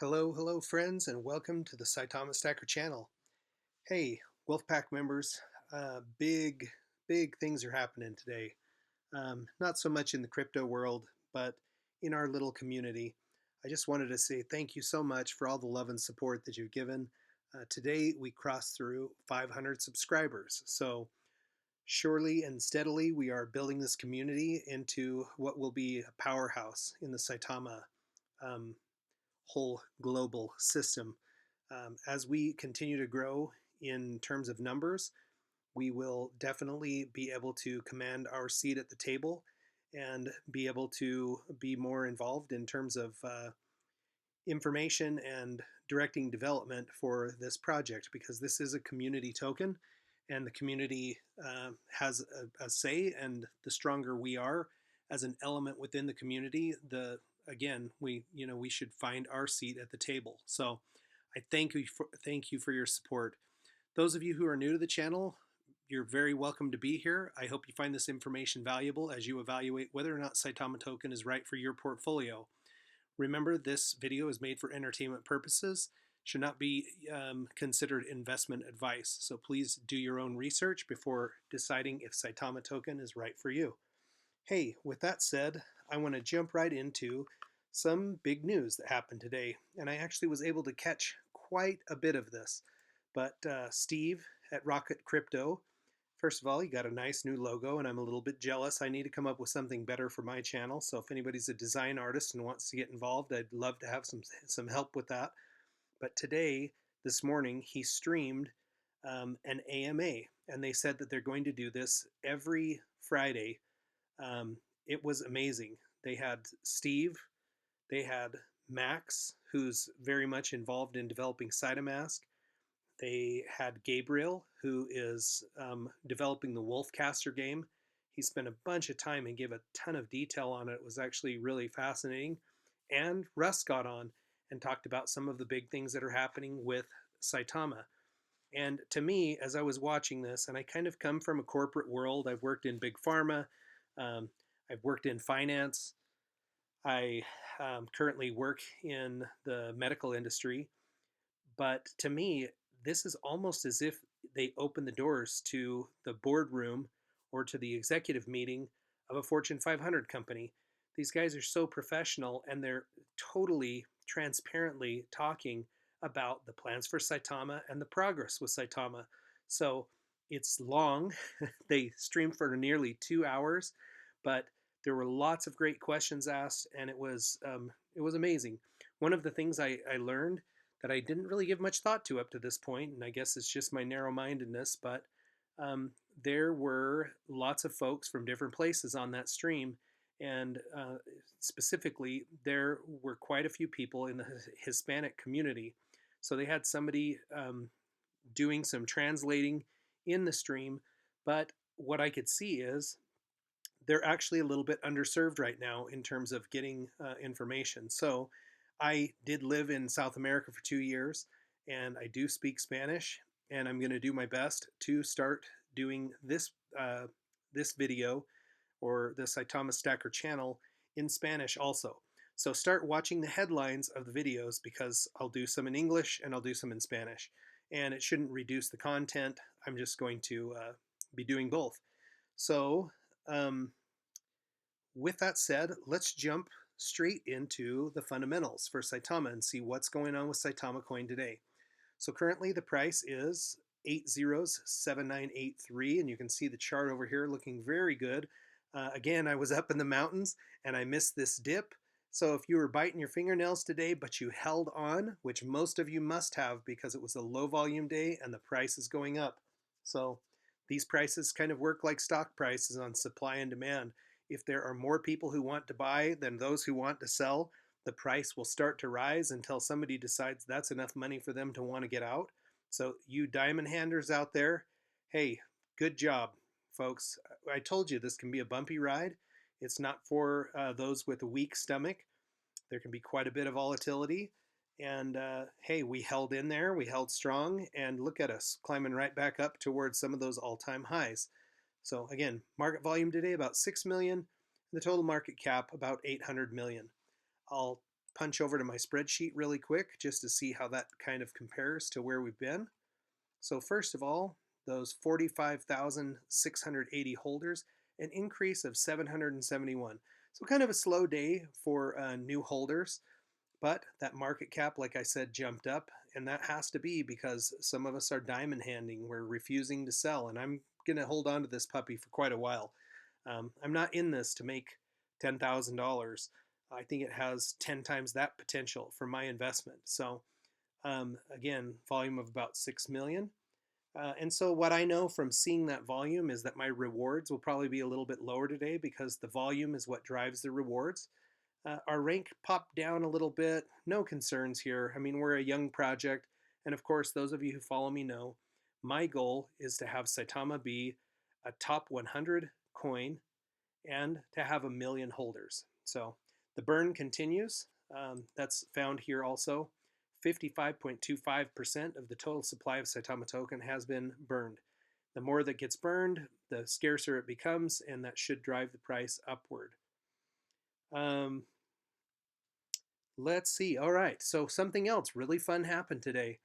Hello, friends, and welcome to the Saitama Stacker channel. Hey, Wolfpack members, big things are happening today. Not so much in the crypto world, but in our little community. I just wanted to say thank you so much for all the love and support that you've given. Today, we crossed through 500 subscribers. So, surely and steadily, we are building this community into what will be a powerhouse in the Saitama um, whole global system. As we continue to grow in terms of numbers, we will definitely be able to command our seat at the table and be able to be more involved in terms of information and directing development for this project, because this is a community token and the community has a say, and the stronger we are as an element within the community, the again we should find our seat at the table. So I thank you for your support. Those of you who are new to the channel, you're very welcome to be here. I hope you find this information valuable as you evaluate whether or not Saitama token is right for your portfolio. Remember, this video is made for entertainment purposes, should not be considered investment advice. So please do your own research before deciding if Saitama token is right for you. Hey, with that said, I want to jump right into some big news that happened today. And I actually was able to catch quite a bit of this. But Steve at Rocket Crypto, first of all, you got a nice new logo, and I'm a little bit jealous. I need to come up with something better for my channel. So if anybody's a design artist and wants to get involved, I'd love to have some help with that. But today, this morning, he streamed an AMA, and they said that they're going to do this every Friday. It was amazing. They had Steve, they had Max, who's very much involved in developing Saitamask. They had Gabriel, who is developing the Wolfcaster game. He spent a bunch of time and gave a ton of detail on it. It was actually really fascinating. And Russ got on and talked about some of the big things that are happening with Saitama. And to me, as I was watching this, and I kind of come from a corporate world, I've worked in big pharma, um, I've worked in finance, I currently work in the medical industry. But to me, this is almost as if they open the doors to the boardroom or to the executive meeting of a Fortune 500 company. These guys are so professional, and they're totally transparently talking about the plans for Saitama and the progress with Saitama. So it's long. They streamed for nearly 2 hours, but there were lots of great questions asked, and it was amazing. One of the things I learned that I didn't really give much thought to up to this point, and I guess it's just my narrow-mindedness, but there were lots of folks from different places on that stream, and specifically, there were quite a few people in the Hispanic community. So they had somebody doing some translating in the stream, but what I could see is they're actually a little bit underserved right now in terms of getting information. So I did live in South America for 2 years, and I do speak Spanish, and I'm going to do my best to start doing this video or the Saitama Stacker channel in Spanish also. So start watching the headlines of the videos, because I'll do some in English and I'll do some in Spanish. And it shouldn't reduce the content. I'm just going to be doing both. So um, with that said, let's jump straight into the fundamentals for Saitama and see what's going on with Saitama coin today. So currently the price is 807983, and you can see the chart over here looking very good. Again, I was up in the mountains and I missed this dip. So if you were biting your fingernails today, but you held on, which most of you must have because it was a low volume day and the price is going up. So these prices kind of work like stock prices on supply and demand. If there are more people who want to buy than those who want to sell, the price will start to rise until somebody decides that's enough money for them to want to get out. So you diamond handers out there, hey, good job, folks. I told you this can be a bumpy ride. It's not for those with a weak stomach. There can be quite a bit of volatility. And hey, we held in there, we held strong, and look at us climbing right back up towards some of those all-time highs. So again, market volume today about 6 million, the total market cap about 800 million. I'll punch over to my spreadsheet really quick just to see how that kind of compares to where we've been. So first of all, those 45,680 holders, an increase of 771. So kind of a slow day for new holders, but that market cap, like I said, jumped up, and that has to be because some of us are diamond handing. We're refusing to sell, and I'm going to hold on to this puppy for quite a while. I'm not in this to make $10,000. I think it has 10 times that potential for my investment. So again, volume of about 6 million. And so what I know from seeing that volume is that my rewards will probably be a little bit lower today because the volume is what drives the rewards. Our rank popped down a little bit. No concerns here. I mean, we're a young project. And of course, those of you who follow me know my goal is to have Saitama be a top 100 coin and to have 1 million holders. So the burn continues. That's found here also. 55.25% of the total supply of Saitama token has been burned. The more that gets burned, the scarcer it becomes, and that should drive the price upward. Let's see. All right. So something else really fun happened today.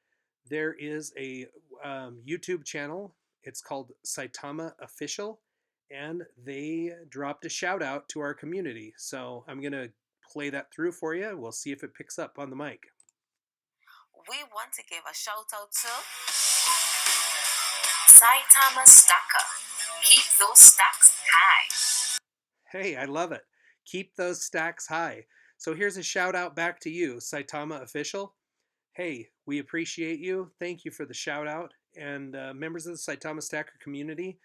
There is a YouTube channel. It's called Saitama Official, and they dropped a shout out to our community. So I'm going to play that through for you. We'll see if it picks up on the mic. We want to give a shout out to Saitama Stacker. Keep those stacks high. Hey, I love it. Keep those stacks high. So here's a shout out back to you, Saitama Official. Hey, we appreciate you. Thank you for the shout out. And members of the Saitama Stacker community,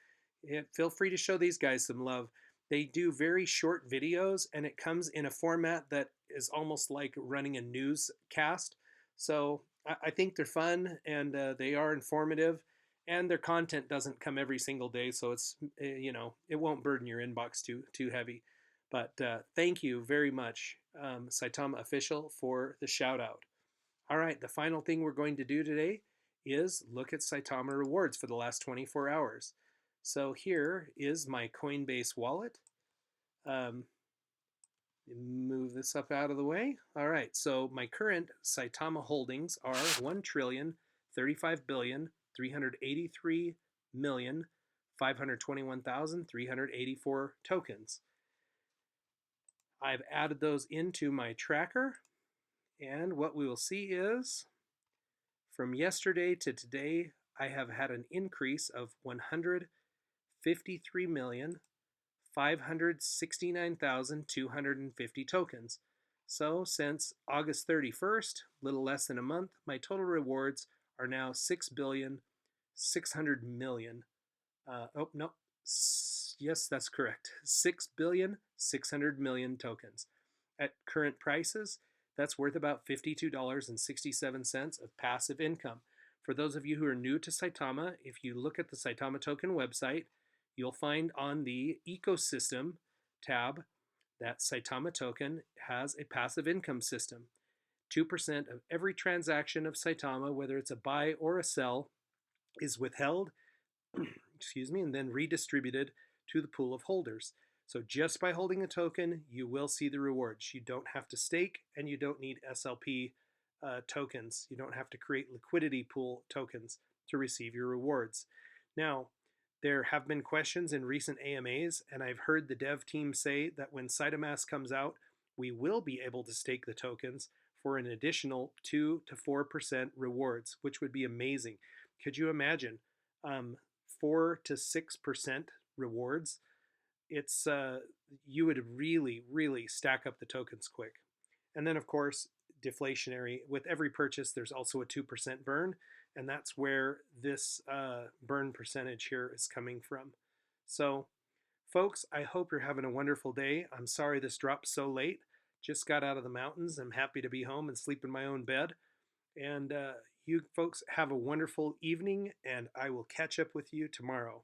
feel free to show these guys some love. They do very short videos, and it comes in a format that is almost like running a newscast. So I think they're fun, and they are informative, and their content doesn't come every single day, so it's it won't burden your inbox too heavy. But thank you very much, Saitama Official, for the shout out. All right, the final thing we're going to do today is look at Saitama rewards for the last 24 hours. So here is my Coinbase wallet. Move this up out of the way. All right, so my current Saitama holdings are 1,035,383,521,384 tokens. I've added those into my tracker, and what we will see is from yesterday to today, I have had an increase of 153,569,250 tokens. So since August 31st, a little less than a month, my total rewards are now 6,600,000,000. Oh, no. Yes, that's correct. 6,600,000,000 tokens. At current prices, that's worth about $52.67 of passive income. For those of you who are new to Saitama, if you look at the Saitama token website, you'll find on the ecosystem tab that Saitama token has a passive income system. 2% of every transaction of Saitama, whether it's a buy or a sell, is withheld excuse me, and then redistributed to the pool of holders. So just by holding a token, you will see the rewards. You don't have to stake, and you don't need SLP tokens. You don't have to create liquidity pool tokens to receive your rewards. Now, there have been questions in recent AMAs, and I've heard the dev team say that when Saitamask comes out, we will be able to stake the tokens for an additional 2 to 4% rewards, which would be amazing. Could you imagine 4 to 6% rewards? It's you would really stack up the tokens quick. And then of course, deflationary. With every purchase, there's also a 2% burn, and that's where this burn percentage here is coming from. So, folks, I hope you're having a wonderful day. I'm sorry this dropped so late. Just got out of the mountains. I'm happy to be home and sleep in my own bed. And you folks have a wonderful evening, and I will catch up with you tomorrow.